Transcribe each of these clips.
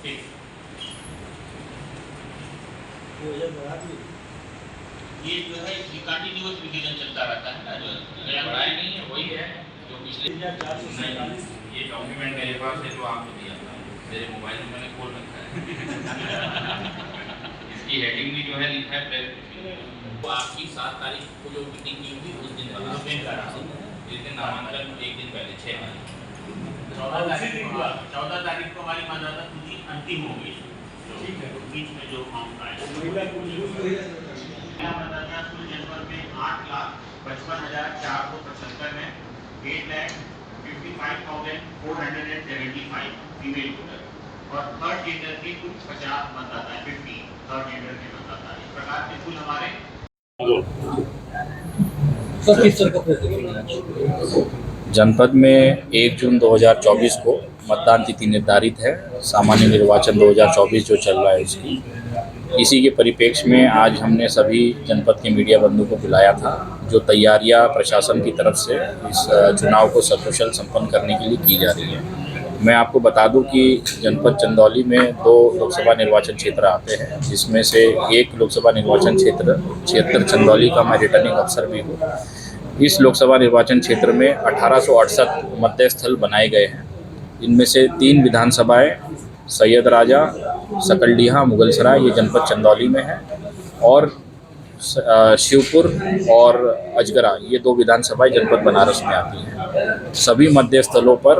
ठीक। ये जो है कंटिन्यूअस रिवीजन चलता रहता है ना, जो नया बढ़ाया नहीं है वही है जो पिछले 447 ये डॉक्यूमेंट मेरे पास है जो आपको दिया था, मेरे मोबाइल में मैंने खोल रखा है। इसकी हेडिंग भी जो है लिखा है वो आपकी 7 तारीख को जो मीटिंग की हुई उस दिन बना, जिस दिन नामांकन एक दिन पहले 6 तारीख 14 तारीख को हमारी मतदाता सूची अंतिम हो गई। ठीक है, बीच में जो काउंट आया मतदाता कुल जनपद में 8,55,475 है। 8,55,475 फीमेल वोटर और थर्ड जेंडर के कुल 50 मतदाता है। 50 थर्ड जेंडर के मतदाता। इस प्रकार से कुल हमारे जनपद में 1 जून 2024 को मतदान तिथि निर्धारित है। सामान्य निर्वाचन 2024 जो चल रहा है उसकी, इसी के परिप्रेक्ष्य में आज हमने सभी जनपद के मीडिया बंधु को बुलाया था, जो तैयारियां प्रशासन की तरफ से इस चुनाव को सकुशल संपन्न करने के लिए की जा रही है। मैं आपको बता दूं कि जनपद चंदौली में 2 लोकसभा निर्वाचन क्षेत्र आते हैं, जिसमें से एक लोकसभा निर्वाचन क्षेत्र चंदौली का मैं रिटर्निंग अफसर भी हूँ। इस लोकसभा निर्वाचन क्षेत्र में 1868 मतदेय स्थल बनाए गए हैं। इनमें से 3 विधानसभाएं सैयद राजा, सकलडीहा, मुगलसराय ये जनपद चंदौली में है, और शिवपुर और अजगरा ये 2 विधानसभाएं जनपद बनारस में आती हैं। सभी मतदेय स्थलों पर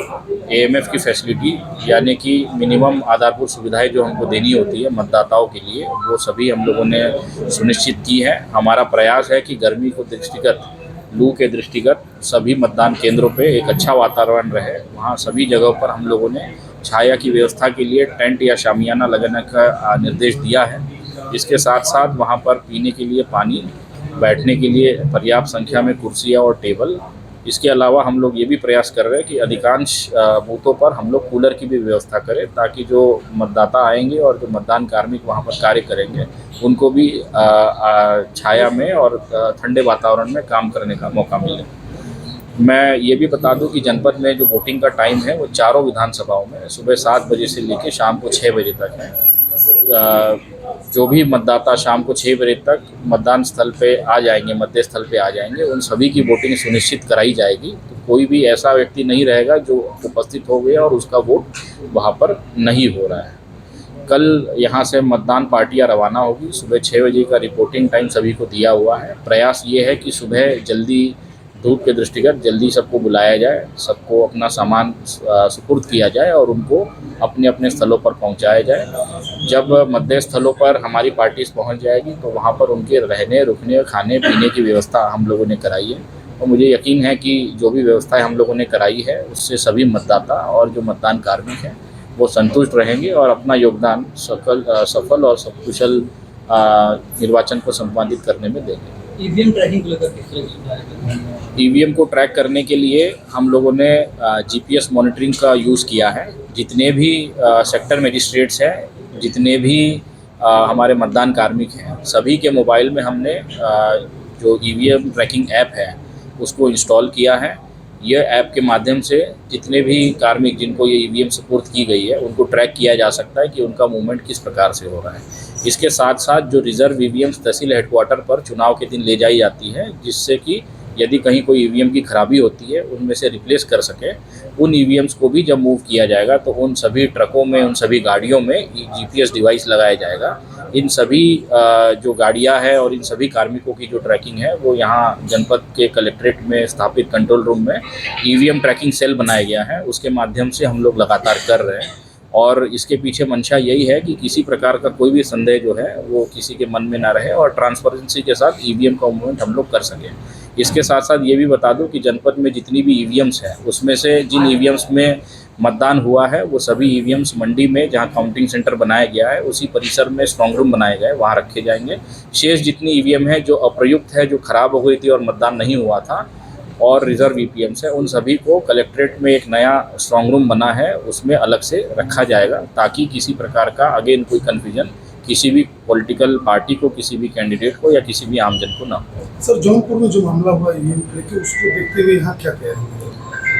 एएमएफ की फैसिलिटी यानी कि मिनिमम आधारभूत सुविधाएं जो हमको देनी होती है मतदाताओं के लिए, वो सभी हम लोगों ने सुनिश्चित की है। हमारा प्रयास है कि गर्मी को दृष्टिगत, लू के दृष्टिगत सभी मतदान केंद्रों पे एक अच्छा वातावरण रहे। वहाँ सभी जगहों पर हम लोगों ने छाया की व्यवस्था के लिए टेंट या शामियाना लगाने का निर्देश दिया है। इसके साथ साथ वहाँ पर पीने के लिए पानी, बैठने के लिए पर्याप्त संख्या में कुर्सियाँ और टेबल। इसके अलावा हम लोग ये भी प्रयास कर रहे हैं कि अधिकांश बूथों पर हम लोग कूलर की भी व्यवस्था करें, ताकि जो मतदाता आएंगे और जो मतदान कार्मिक वहाँ पर कार्य करेंगे उनको भी छाया में और ठंडे वातावरण में काम करने का मौका मिले। मैं ये भी बता दूं कि जनपद में जो वोटिंग का टाइम है वो चारों विधानसभाओं में सुबह 7 बजे से लेकर शाम को 6 बजे तक है। जो भी मतदाता शाम को 6 बजे तक मतदान स्थल पे आ जाएंगे, मतदेय स्थल पे आ जाएंगे, उन सभी की वोटिंग सुनिश्चित कराई जाएगी। तो कोई भी ऐसा व्यक्ति नहीं रहेगा जो उपस्थित हो गया और उसका वोट वहाँ पर नहीं हो रहा है। कल यहाँ से मतदान पार्टियाँ रवाना होगी। सुबह 6 बजे का रिपोर्टिंग टाइम सभी को दिया हुआ है। प्रयास ये है कि सुबह जल्दी, धूप के दृष्टिगत जल्दी सबको बुलाया जाए, सबको अपना सामान सुपुर्द किया जाए और उनको अपने अपने स्थलों पर पहुंचाया जाए। जब मतदेय स्थलों पर हमारी पार्टीज पहुंच जाएगी तो वहां पर उनके रहने, रुकने, खाने पीने की व्यवस्था हम लोगों ने कराई है, और मुझे यकीन है कि जो भी व्यवस्थाएं हम लोगों ने कराई है उससे सभी मतदाता और जो मतदान कार्मिक हैं वो संतुष्ट रहेंगे और अपना योगदान सफल और सकुशल निर्वाचन को संपादित करने में देंगे। ईवीएम ट्रैकिंग को लेकर किस तरह की? ईवीएम को ट्रैक करने के लिए हम लोगों ने जीपीएस मॉनिटरिंग का यूज़ किया है। जितने भी सेक्टर मजिस्ट्रेट्स हैं, जितने भी हमारे मतदान कार्मिक हैं, सभी के मोबाइल में हमने जो ईवीएम ट्रैकिंग ऐप है उसको इंस्टॉल किया है। यह ऐप के माध्यम से जितने भी कार्मिक जिनको ये ईवीएम सपुर्द की गई है उनको ट्रैक किया जा सकता है कि उनका मूवमेंट किस प्रकार से हो रहा है। इसके साथ साथ जो रिजर्व ईवीएम्स तहसील हेडक्वार्टर पर चुनाव के दिन ले जाई जाती है, जिससे कि यदि कहीं कोई ईवीएम की खराबी होती है उनमें से रिप्लेस कर सके, उन ईवीएम्स को भी जब मूव किया जाएगा तो उन सभी ट्रकों में, उन सभी गाड़ियों में जीपीएस डिवाइस लगाया जाएगा। इन सभी जो गाड़ियां हैं और इन सभी कार्मिकों की जो ट्रैकिंग है वो यहाँ जनपद के कलेक्ट्रेट में स्थापित कंट्रोल रूम में ईवीएम ट्रैकिंग सेल बनाया गया है। उसके माध्यम से हम लोग लगातार कर रहे हैं, और इसके पीछे मंशा यही है कि किसी प्रकार का कोई भी संदेह जो है वो किसी के मन में ना रहे और ट्रांसपेरेंसी के साथ ईवीएम का मूवमेंट हम लोग कर सकें। इसके साथ साथ ये भी बता दूं कि जनपद में जितनी भी ईवीएम्स हैं उसमें से जिन ईवीएम्स में मतदान हुआ है वो सभी ईवीएम्स मंडी में जहां काउंटिंग सेंटर बनाया गया है उसी परिसर में स्ट्रॉन्ग रूम बनाए गए, वहां रखे जाएंगे। शेष जितनी ईवीएम है जो अप्रयुक्त है, जो खराब हो गई थी और मतदान नहीं हुआ था, और रिजर्व ईवीएम्स है, उन सभी को कलेक्ट्रेट में एक नया स्ट्रॉन्ग रूम बना है उसमें अलग से रखा जाएगा, ताकि किसी प्रकार का अगेन कोई कन्फ्यूजन किसी भी पॉलिटिकल पार्टी को, किसी भी कैंडिडेट को या किसी भी आमजन को ना हो। सर, जौनपुर में जो मामला हुआ ईवीएम लेके, उसको देखते हुए यहाँ क्या कह रहे हैं?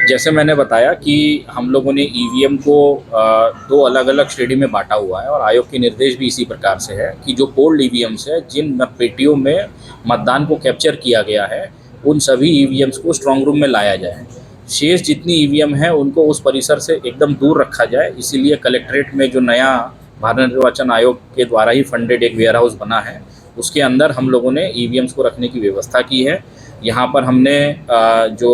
जैसे मैंने बताया कि हम लोगों ने ईवीएम को दो अलग अलग श्रेणी में बांटा हुआ है और आयोग के निर्देश भी इसी प्रकार से है कि जो पोल्ड ईवीएम्स है, जिन मतपेटियों में मतदान को कैप्चर किया गया है, उन सभी ईवीएम्स को स्ट्रांग रूम में लाया जाए। शेष जितनी ईवीएम है उनको उस परिसर से एकदम दूर रखा जाए। इसीलिए कलेक्ट्रेट में जो नया भारत निर्वाचन आयोग के द्वारा ही फंडेड एक वेयर हाउस बना है, उसके अंदर हम लोगों ने ईवीएम्स को रखने की व्यवस्था की है। यहाँ पर हमने जो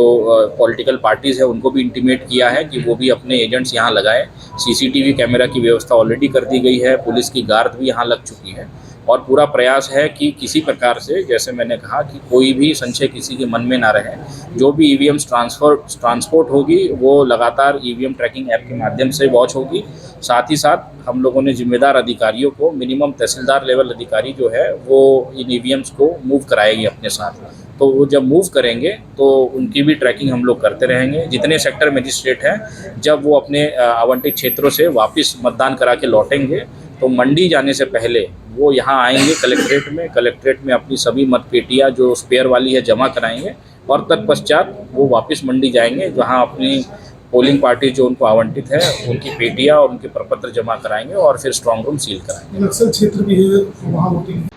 पॉलिटिकल पार्टीज़ है उनको भी इंटीमेट किया है कि वो भी अपने एजेंट्स यहाँ लगाएं। सीसीटीवी कैमरा की व्यवस्था ऑलरेडी कर दी गई है, पुलिस की गार्ड भी यहाँ लग चुकी है और पूरा प्रयास है कि किसी प्रकार से, जैसे मैंने कहा, कि कोई भी संशय किसी के मन में ना रहे। जो भी ईवीएम्स ट्रांसपोर्ट होगी वो लगातार ईवीएम ट्रैकिंग ऐप के माध्यम से वॉच होगी। साथ ही साथ हम लोगों ने जिम्मेदार अधिकारियों को, मिनिमम तहसीलदार लेवल अधिकारी जो है वो इन ईवीएम्स को मूव कराएगी अपने साथ। तो वो जब मूव करेंगे तो उनकी भी ट्रैकिंग हम लोग करते रहेंगे। जितने सेक्टर मजिस्ट्रेट हैं, जब वो अपने आवंटित क्षेत्रों से वापस मतदान करा के लौटेंगे तो मंडी जाने से पहले वो यहाँ आएंगे कलेक्ट्रेट में अपनी सभी मतपेटियाँ जो स्पेयर वाली है जमा कराएंगे और तत्पश्चात वो वापस मंडी जाएंगे, जहाँ अपनी पोलिंग पार्टी जो उनको आवंटित है उनकी पेटियाँ और उनके प्रपत्र जमा कराएंगे और फिर स्ट्रांग रूम सील कराएंगे। नक्सल क्षेत्र भी है, वहाँ वोटिंग